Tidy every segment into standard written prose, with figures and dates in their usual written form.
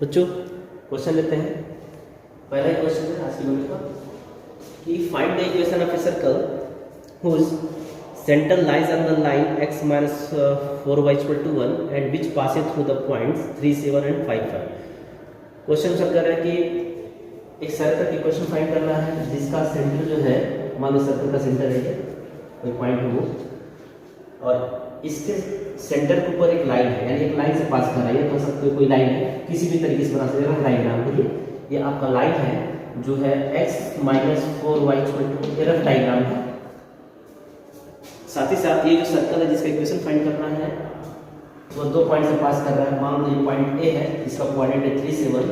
बच्चों क्वेश्चन लेते हैं। पहला क्वेश्चन है आज की वीडियो का कि find the equation of a circle whose center lies on the line x minus 4y equal to 1 and which passes through the points 3, 7 and 5, 5। Question sir कह रहा है कि एक सर्कल की इक्वेशन फाइंड करना है जिसका सेंटर जो है, मान लो सर्कल का सेंटर है कोई पॉइंट हो और इसके सेंटर के ऊपर एक लाइन है, यानी एक लाइन से पास कर रहा है। ये कह सकते हो कोई लाइन है, किसी भी तरीके से बना सकते हैं डायग्राम के लिए। ये आपका लाइन है जो है x minus 4y equal to rough diagram है। साथ ही साथ ये जो सर्कल है जिसका इक्वेशन फाइंड करना है वो दो पॉइंट से पास कर रहा है। मान लो ये पॉइंट A है, इसका कोऑर्डिनेट है 3, 7।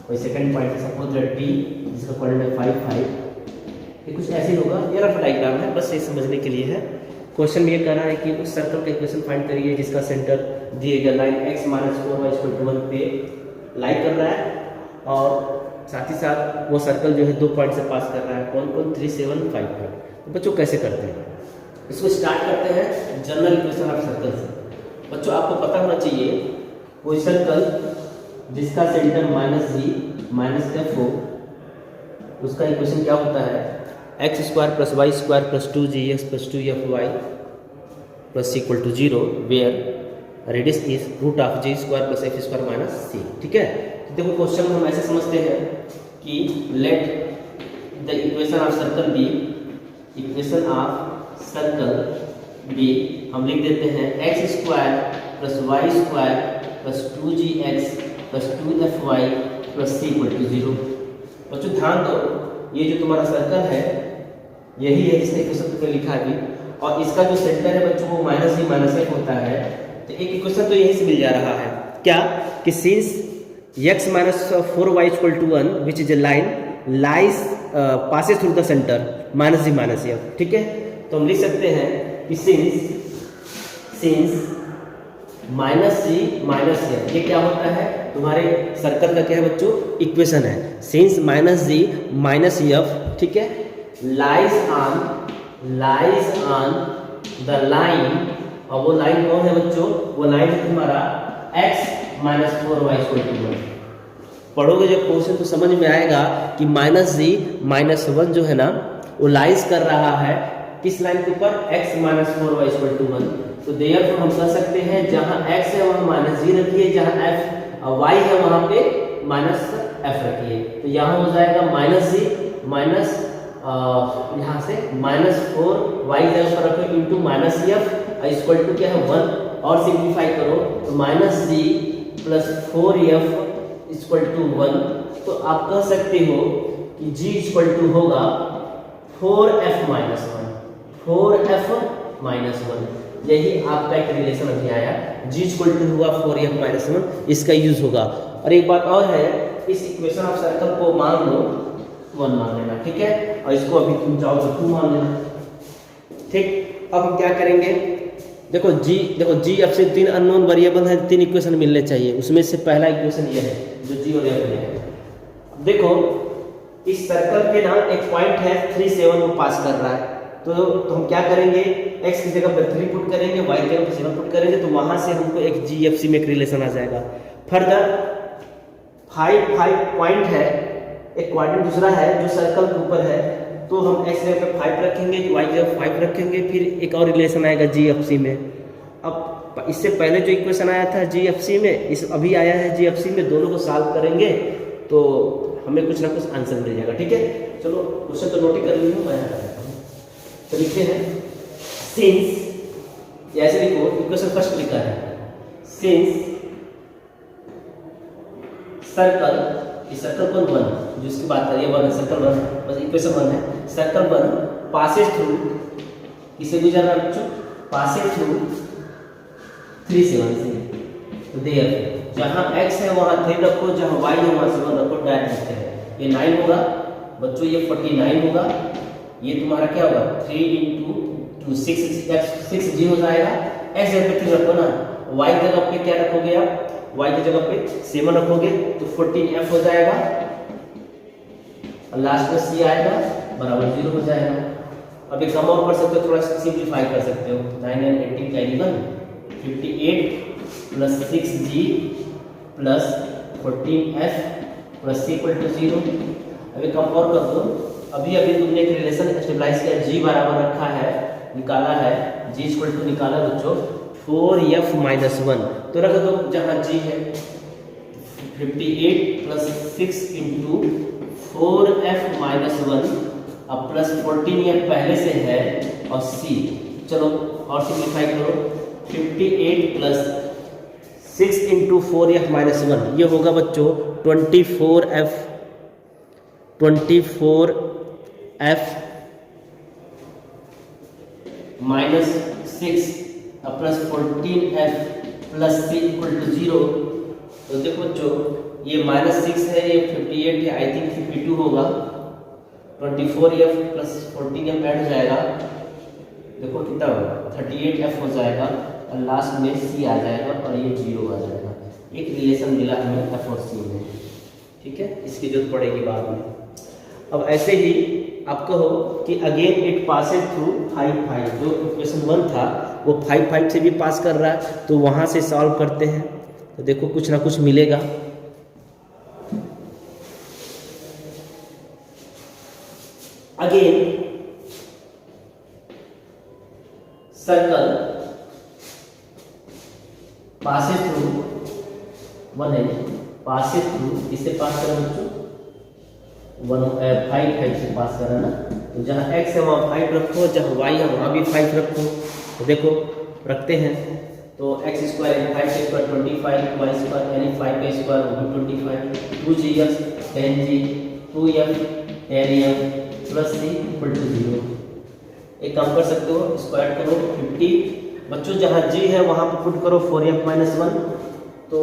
कोई सेकंड पॉइंट है सपोज दैट B जिसका कोऑर्डिनेट है 5, 5। ये कुछ ऐसे ही होगा, ये रफ डायग्राम है, बस ये समझने के लिए है। क्वेश्चन में ये कह रहा है कि उस सर्कल का इक्वेशन फाइंड करिए जिसका सेंटर दिए गए line x minus 4y equal to 1 पे लाई कर रहा है और साथ ही साथ वो सर्कल जो है दो पॉइंट से पास कर रहा है। कौन कौन? 3, 7, 5, 5। तो बच्चों कैसे करते हैं इसको? स्टार्ट करते हैं जनरल इक्वेशन ऑफ सर्कल से। बच्चों आपको पता होना चाहिए कोई सर्कल जिसका सेंटर माइनस जी माइनस एफ हो, उसका इक्वेशन क्या होता है? X square plus Y square plus 2gx plus 2fy plus equal to 0 where radius is root of G square plus F square minus C. ठीक है, तो देखो क्वेश्चन में हम ऐसे समझते हैं कि let the equation of circle be, equation of circle be हम लिख देते हैं x square plus Y square plus 2gx plus 2fy plus c equal to 0। बच्चों ध्यान दो, ये जो तुम्हारा सर्कल है यही है जिसने इक्वेशन पे लिखा है भी, और इसका जो सेंटर है बच्चों वो माइनस जी माइनस एफ होता है। तो एक इक्वेशन तो यहीं से मिल जा रहा है क्या कि since x minus 4y equal to 1 which is a line lies passes through the centre minus ji minus f. ठीक है, तो हम लिख सकते हैं कि सिंस माइनस जी माइनस एफ ये क्या होता है? तुम्हारे सर्कल का क्या है बच्चों? इक्वेशन है। सिंस माइनस जी माइनस एफ, ठीक है, लाइज ऑन द लाइन, और वो लाइन कौन है बच्चों? वो लाइन है तुम्हारा x minus 4y equal to 1। पढ़ोगे जब क्वेश्चन तो समझ में आएगा कि माइनस जी माइनस 1 जो है ना वो लाइज कर रहा है किस लाइन के ऊपर? x minus 4y equal to 1। तो देयरफॉर हम कह सकते हैं जहां x है वहां माइनस जी रखिए, जहां y है वहां पे माइनस f रखिए। तो यहाँ हो जाएगा माइनस जी माइनस यहाँ से माइनस 4y जगह पर रखो into minus f equal to क्या है 1, और सिंप्लीफाई करो तो minus g plus 4f equal to 1। तो आप कह सकते हो कि g इक्वल टू होगा 4f माइनस 1, 4f माइनस 1। यही आपका एक रिलेशन अभी आया, g इक्वल टू हुआ 4f माइनस 1, इसका यूज होगा। और एक बात और है, इस इक्वेशन ऑफ सर्कल को मान लो 1 मान लेना, ठीक है, और इसको अभी तुम चाहो तो 2 मान लेना। ठीक, अब हम क्या करेंगे? देखो जी अब से 3 अननोन वेरिएबल है, 3 इक्वेशन मिलने चाहिए। उसमें से पहला इक्वेशन ये है जो जी और एफ है। देखो इस सर्कल के ना एक पॉइंट है 3, 7 वो पास कर रहा है। तो हम क्या करेंगे? x की जगह पर 3 पुट करेंगे, y की जगह पर 7 पुट करेंगे, तो वहां से हमको एक GFC में एक रिलेशन आ जाएगा। फर्दर 5 पॉइंट है, एक क्वाड्रेंट दूसरा है जो सर्कल के ऊपर है, तो हम x जगह पे 5 रखेंगे, y जगह 5 रखेंगे, फिर एक और रिलेशन आएगा GFC में। अब इससे पहले जो इक्वेशन आया था GFC में, इस अभी आया है GFC में, दोनों को सॉल्व करेंगे तो हमें कुछ ना कुछ आंसर मिल जाएगा। ठीक है, चलो क्वेश्चन तो नोट कर लीजिए, मैं तो लिखते हैं सिंस, ऐसे लिखो, इक्वेशन फर्स्ट लिखा है सिंस सर्कल, इस सर्कल कौन 1 जिसकी बात करिए 1 सर्कल 1, बस इक्वेशन 1 है। सर्कल 1 पासेस थ्रू, इसे गुजर रहा है बच्चों, पासेस थ्रू 3, 7 से। तो देयर जहां x है वहां 3 रखो, जहां y है वहां 7 रखो, डायरेक्ट लिखते हैं। ये 9 होगा बच्चों, ये 49 होगा, ये तुम्हारा क्या होगा 3 इंटू 2 6g हो जाएगा। x जगह पे 3 रखो ना, y जगह पे क्या रखोगे आप? y की जगह पे 7 रखोगे तो 14f हो जाएगा, और लास्ट में c आएगा बराबर 0 हो जाएगा। अब ये कम और कर सकते हो, थोड़ा सिंप्लीफाई कर सकते हो। 9 and 18 का 11, 58 plus 6g plus 14f plus c equal to 0। अभी कम और कर दो, अभी तुमने एक रिलेशन स्टेबलाइज किया, जी बराबर रखा है, निकाला है, जी इक्वल टू निकाला बच्चों 4f माइनस 1, तो रख दो जहाँ जी है 58 प्लस 6 इंटू 4f माइनस 1 अब प्लस 14f पहले से है और c, चलो और सिंप्लीफाई करो 58 प्लस 6 इंटू 4f माइनस 1 ये होगा बच्चों 24f माइनस 6 अब plus 14f plus c equal to 0। तो देखो बच्चों ये माइनस 6 है, ये 58 है, आई थिंक 52 होगा, 24f प्लस 14f ऐड हो जाएगा, देखो कितना होगा 38f हो जाएगा और लास्ट में c आ जाएगा और ये 0 आ जाएगा। एक रिलेशन मिला हमें f और c में, ठीक है, इसकी जरूरत पड़ेगी बाद में। अब ऐसे ही आप कहो कि अगेन इट पासेज थ्रू 5 जो इक्वेशन 1 था वो 5 से भी पास कर रहा है, तो वहाँ से सॉल्व करते हैं तो देखो कुछ ना कुछ मिलेगा। अगेन सर्कल पासेज थ्रू 1 है, पासेज थ्रू इससे पास करें बच्चों 5 से पास करा ना, तो जहाँ x है वहाँ 5 रखो, जहाँ y है वहाँ भी 5 रखो, तो देखो रखते हैं तो x स्क्वायर 5 के स्क्वायर 25, y स्क्वायर यानी 5 का स्क्वायर वो भी 25, 2gx 10g 2f 10f plus c equal to 0। एक काम कर सकते हो, स्क्वायर करो 50 बच्चों, जहाँ g है वहाँ पर पुट करो 4f माइनस 1, तो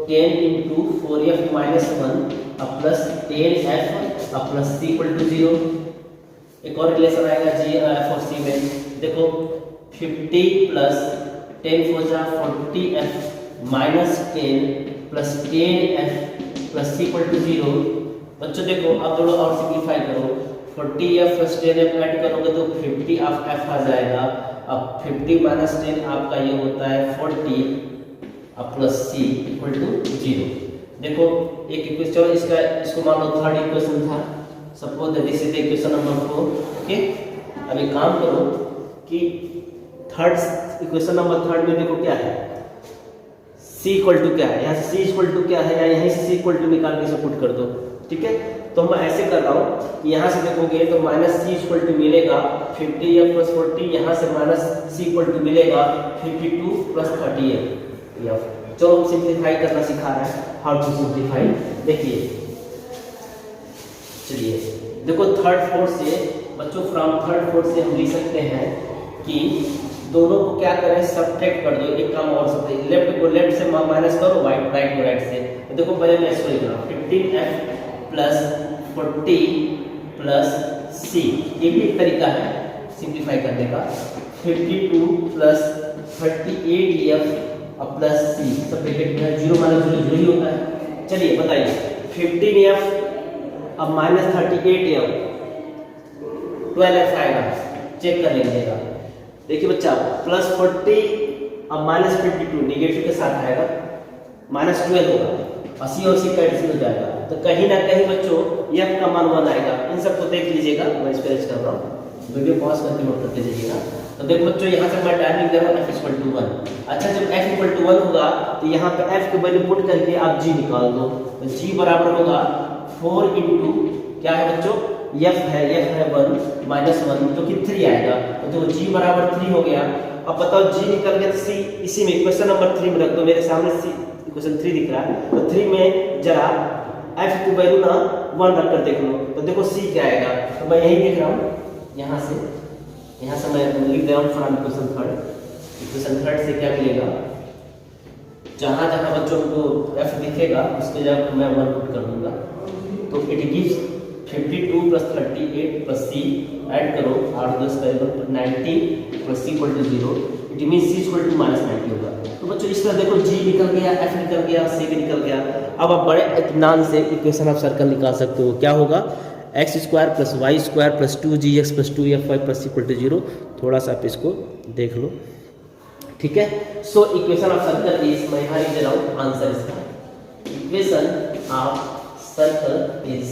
10 इंटू 4f माइनस 1 अब प्लस 10f अब प्लस c इक्वल टू 0। एक और रिलेशन आएगा g f और c में, देखो 50 प्लस 10 4 जा 40f minus 10 plus 10f plus c equal to 0। बच्चों देखो अब थोड़ा और सिंप्लीफाई करो, 40f प्लस 10f ऐड करोगे तो 50 ऑफ f आ जाएगा, अब 50 माइनस 10 आपका ये होता है 40 अब प्लस c इक्वल टू 0। देखो एक इक्वेशन इसको मान लो थर्ड इक्वेशन था, suppose this is equation number 4, okay. अब एक काम करो कि थर्ड इक्वेशन नंबर थर्ड में देखो क्या है, c इक्वल टू क्या है, यहाँ से c इक्वल टू क्या है या यहीं से c इक्वल टू निकाल के इसे पुट कर दो, ठीक है। तो मैं ऐसे कर रहा हूँ कि यहाँ से देखोगे तो माइनस c इक्वल टू मिलेगा 50f प्लस 40, यहाँ से माइनस c इक्वल टू मिलेगा 52 प्लस 30f। चलो सिंप्लीफाई करना सिखा रहा है, हाउ टू सिंप्लीफाई। देखिए चलिए देखो थर्ड फोर्थ से बच्चों, फ्रॉम थर्ड फोर्थ से हम लिख सकते हैं कि दोनों को क्या करें सब्ट्रैक्ट कर दो। एक काम और सकते हैं, लेफ्ट को लेफ्ट से माइनस करो, राइट को राइट से। तो देखो पहले मैं इसको लिख रहा हूँ 15f प्लस 40 प्लस c, ये भी एक तरीका है सिंप्लीफाई करने का। 52 प्लस 38f अब प्लस c, सब ब्रैकेट में 0 माइनस 0 ही होता है। चलिए बताइए 15f अब माइनस 38f 12f आएगा, चेक कर लीजिएगा। देखिए बच्चा प्लस 40 अब माइनस 52 निगेटिव के साथ आएगा, माइनस 12 होगा, 80 और 80 कैंसिल हो जाएगा, तो कहीं ना कहीं बच्चों f का मान 1 आएगा। इन सबको देख लीजिएगा, मैं स्पेलिंग कर रहा हूँ, वीडियो पॉज करके नोट करके जाइएगा। तो देखो बच्चों यहाँ से मैं टाइमिंग दे रहा हूँ f इक्वल टू 1। अच्छा जब f इक्वल टू 1 होगा तो यहाँ पे f की वैल्यू पुट करके आप g निकाल दो, तो g बराबर होगा 4 इंटू क्या है बच्चों, f है 1 माइनस 1 जो कि 3 आएगा, तो देखो g बराबर 3 हो गया। अब बताओ g निकल गया तो c इसी में इक्वेशन नंबर 3 में रख दो, मेरे सामने c इक्वेशन 3 दिख रहा है, तो 3 में जरा f की वैल्यू ना 1 रख कर देख लो, तो देखो c क्या आएगा। तो मैं यही देख रहा हूँ, यहाँ से मैं लिख दे रहा हूँ फ्रॉम इक्वेशन थर्ड से क्या मिलेगा, जहाँ जहाँ बच्चों को f दिखेगा उसके जगह मैं 1 पुट कर दूंगा, तो it gives 52 plus 38 plus c, add करो 8 10 करीबन 90 plus c equal to 0, it mean c equal to minus 90 होगा। तो बच्चों इस तरह देखो g निकल गया, f निकल गया, c भी निकल गया। अब आप बड़े इत्मीनान से इक्वेशन ऑफ सर्कल निकाल सकते हो, क्या होगा x square plus Y square plus 2gx plus 2fy plus c equal to 0। थोड़ा सा आप इसको देख लो, ठीक है। So equation of circle is, मैं यहाँ लिख दे रहा हूँ आंसर इसका, equation of circle is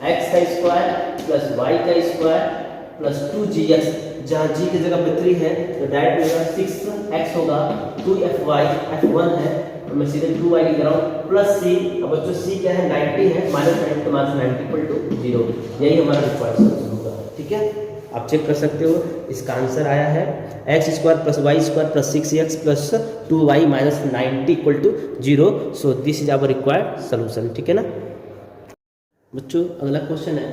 x का स्क्वायर प्लस वाई का स्क्वायर प्लस 2gx, जहाँ g की जगह पे 3 है तो डायरेक्ट होगा 6x होगा, 2fy f1 है और मैं सीधे 2y लिख रहा हूँ प्लस c। अब बच्चों c क्या है 90 है, -90 तो -90 इक्वल टू 0, यही हमारा रिक्वायर्ड सॉल्यूशन होगा। ठीक है, आप चेक कर सकते हो, इसका आंसर आया है x square plus Y square plus 6x plus 2y minus 90 equal to 0। So this is our required solution. ठीक है ना बच्चों, अगला क्वेश्चन है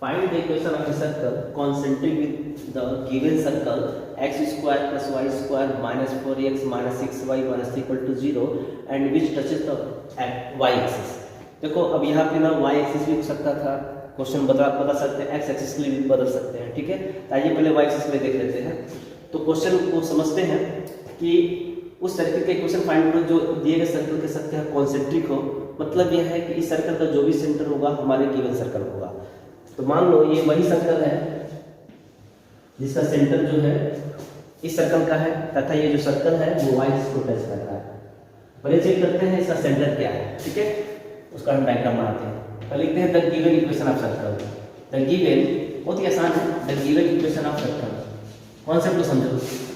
find the equation of a circle concentric with the given circle x square plus Y square minus 4x minus 6y minus 3 equal to 0 and which touches the y axis. देखो अब यहाँ पे ना वाई एक्सिस भी हो सकता था, question बता सकते हैं, एक्स एक्सिस के लिए भी बदल सकते हैं। ठीक है, आइए पहले वाई एक्सिस के लिए देख लेते हैं। तो क्वेश्चन को समझते हैं कि उस सर्कल के इक्वेशन फाइंड करो जो दिए गए सर्कल के साथ क्या कॉन्सेंट्रिक हो। मतलब यह है कि इस सर्कल का जो भी सेंटर होगा हमारे गिवन सर्कल होगा। तो मान लो ये वही सर्कल है जिसका सेंटर जो है इस सर्कल का है तथा ये जो सर्कल है वो वाई एक्सिस को टच कर रहा है। पहले चेक करते हैं इसका सेंटर क्या है। ठीक है, उसका हम डायग्राम बनाते हैं। तो लिखते हैं the given equation of circle. The given बहुत ही आसान है, the given equation of circle concept को समझो,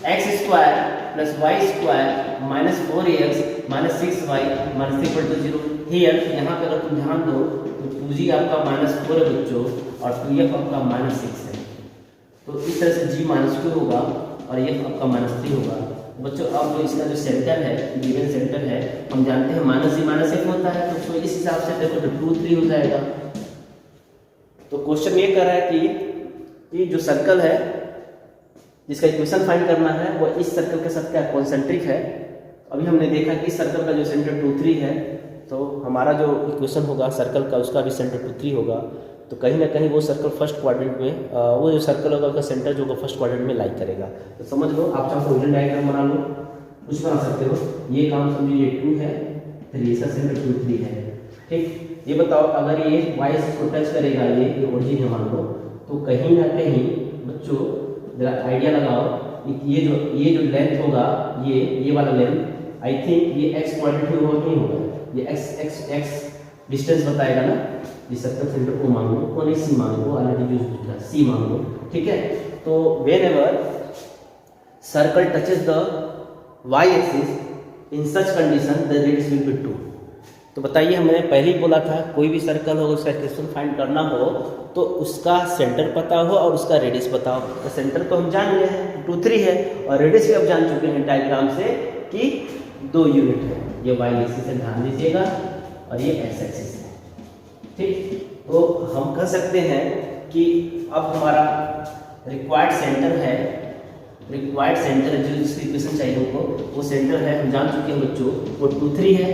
x square plus Y square minus 4x minus 6y minus 3 equal to 0। Here यहाँ पे अगर तुम ध्यान दो तो 2g आपका -4 है बच्चों और 2f आपका -6 है। तो इस तरह से g -2 होगा और f आपका -3 होगा। बच्चों अब इसका जो सेंटर है गिवन सेंटर है हम जानते हैं -f होता है, तो इस हिसाब से देखो तो 2 3 हो जाएगा। तो क्वेश्चन ये कर रहा है कि जो सर्कल है जिसका इक्वेशन फाइंड करना है वो इस सर्कल के साथ क्या कॉन्सेंट्रिक है। अभी हमने देखा कि इस सर्कल का जो सेंटर 2 3 है, तो हमारा जो इक्वेशन होगा सर्कल का उसका भी सेंटर 2 3 होगा। तो कहीं ना कहीं वो सर्कल फर्स्ट क्वाड्रेंट में वो जो सर्कल होगा उसका सेंटर जो होगा फर्स्ट क्वाड्रेंट में लाइक करेगा। तो समझ लो, आप चाहो तो डायग्राम बना लो, कुछ बना सकते हो। ये काम समझो, ये 2 है, फिर इसका सेंटर 2 3 है। ठीक, ये बताओ अगर ये वाई एक्सिस को टच करेगा, ये ओरिजिन है मान लो, तो कहीं ना कहीं बच्चों जरा आइडिया लगाओ ये जो लेंथ होगा ये वाला लेंथ आई थिंक ये एक्स क्वाड्रेंट होगा नहीं होगा, ये एक्स डिस्टेंस बताएगा ना। ये सर्कल सेंटर को मान लो, को नहीं सी मान लो, ऑलरेडी यूज किया सी मान लो। ठीक है, तो whenever circle touches the y axis in such condition the radius will be 2। तो बताइए, हमने पहले ही बोला था कोई भी सर्कल हो उसका इक्वेशन फाइंड करना हो तो उसका सेंटर पता हो और उसका रेडियस पता हो। तो सेंटर तो हम जान गए हैं 2 3 है और रेडियस भी अब जान चुके हैं डायग्राम से कि 2 यूनिट है। ये वाई एक्सिस से ध्यान दीजिएगा और ये एक्स एक्सिस है। ठीक, तो हम कह सकते हैं कि अब हमारा रिक्वायर्ड सेंटर है, रिक्वायर्ड सेंटर जो जिसकी इक्वेशन चाहिए हमको वो सेंटर है, हम जान चुके हैं बच्चों, वो 2 3 है।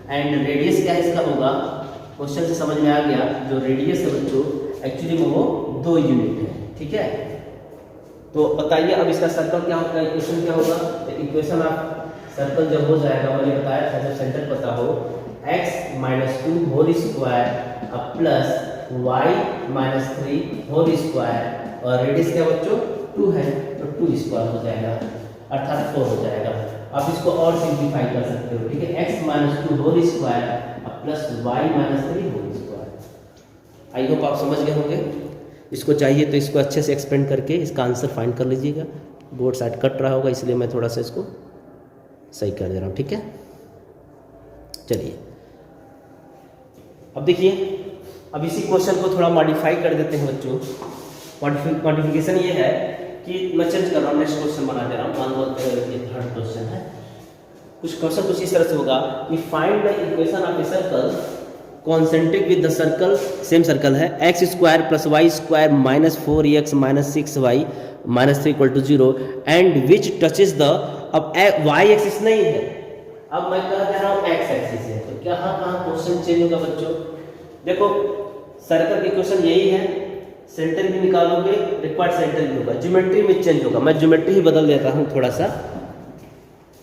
एंड रेडियस क्या है इसका होगा, क्वेश्चन से समझ में आ गया, जो रेडियस है बच्चों एक्चुअली में वो 2 यूनिट है। ठीक है, तो बताइए अब इसका सर्कल क्या होगा, इक्वेशन क्या होगा। तो इक्वेशन ऑफ सर्कल जब हो जाएगा, मैंने बताया था जब सेंटर पता हो, x - 2 होल स्क्वायर अब प्लस y - 3 होल स्क्वायर और रेडियस क्या बच्चों 2 है तो 2 स्क्वायर हो जाएगा अर्थात 4 हो जाएगा। आप इसको और सिंप्लीफाई कर सकते हो। ठीक है, x - 2 होल स्क्वायर अब plus y - 3 whole square. I hope आप समझ गए होंगे। इसको चाहिए तो इसको अच्छे से एक्सपेंड करके इसका आंसर फाइंड कर लीजिएगा। बोर्ड साइड कट रहा होगा इसलिए मैं थोड़ा सा इसको सही कर दे रहा हूँ। ठीक है, चलिए अब देखिए, अब इसी क्वेश्चन को थोड़ा मॉडिफाई कर देते हैं बच्चों। मॉडिफिकेशन ये है कि मैं चेंज कर रहा हूँ, नेक्स्ट क्वेश्चन बना दे रहा हूँ। मान लो ये थर्ड क्वेश्चन है, कुछ क्वेश्चन कुछ इस तरह से होगा कि find the equation of a circle concentric with the circle, same circle है, x square plus Y square minus 4x minus 6y minus 3 equal to 0 and which touches the, अब वाई एक्सिस नहीं है, अब मैं कह दे रहा हूँ एक्स एक्सिस है। तो क्या कहाँ क्वेश्चन चेंज होगा बच्चों। देखो सर्कल की क्वेश्चन यही है, सेंटर भी निकालोगे रिक्वायर्ड सेंटर भी होगा, ज्योमेट्री में चेंज होगा। मैं ज्योमेट्री ही बदल देता हूँ थोड़ा सा,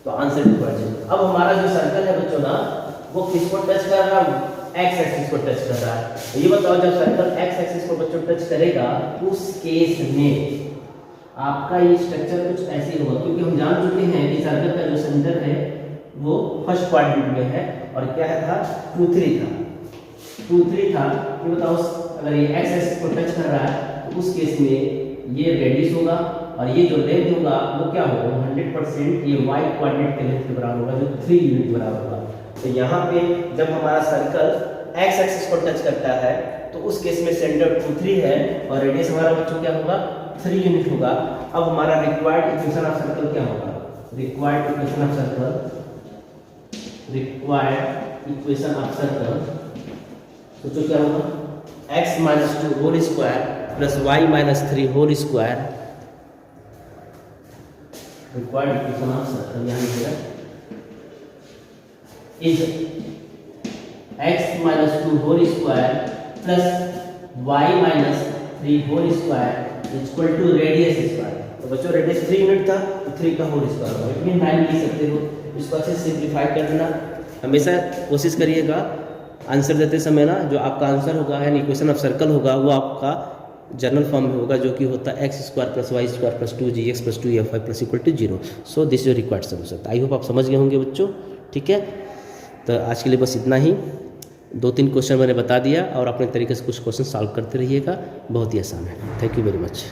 तो आंसर रिक्वायर्ड चेंज। अब हमारा जो सर्कल है बच्चों ना वो किसको टच कर रहा है, एक्स एक्सिस को टच कर रहा है। ये बताओ जब सर्कल एक्स एक्सिस को बच्चों टच करेगा उस केस में आपका ये स्ट्रक्चर कुछ ऐसे होगा, क्योंकि हम जान चुके हैं कि सर्कल का जो सेंटर है वो फर्स्ट क्वाड्रेंट में है और क्या था 2 3 था 2 3 था। ये बताओ अगर ये एक्स एक्सिस को टच कर रहा है तो उस केस में ये रेडियस होगा और ये जो लेंथ होगा वो क्या होगा 100% ये वाई क्वाड्रेंट के लेंथ के बराबर होगा जो 3 यूनिट बराबर होगा। तो यहाँ पे जब हमारा सर्कल एक्स एक्सिस को टच करता है तो उस केस में सेंटर 2 3 है और रेडियस हमारा बच्चों क्या होगा 3 यूनिट होगा। अब हमारा रिक्वायर्ड इक्वेशन ऑफ सर्कल क्या होगा रिक्वायर्ड इक्वेशन ऑफ सर्कल सोचो क्या होगा x minus 2 whole square plus y minus 3 whole square required equation of circle यहाँ लिखेगा is x minus 2 whole square plus y minus 3 whole square equal to radius square. तो बच्चों radius 3 unit था तो 3 का होल स्क्वायर होगा। It mean 9 लिख सकते हो। इसको अच्छे से सिंप्लीफाई कर लेना। हमेशा कोशिश करिएगा आंसर देते समय ना जो आपका आंसर होगा यानी इक्वेशन ऑफ सर्कल होगा वो आपका जनरल फॉर्म में होगा जो कि होता है x square plus Y square plus 2gx plus 2fy plus equal to 0। So this is required solution. I hope आप समझ गए होंगे बच्चों। ठीक है, तो आज के लिए बस इतना ही। 2-3 क्वेश्चन मैंने बता दिया और अपने तरीके से कुछ क्वेश्चन सॉल्व करते रहिएगा। बहुत ही आसान है। Thank you very much.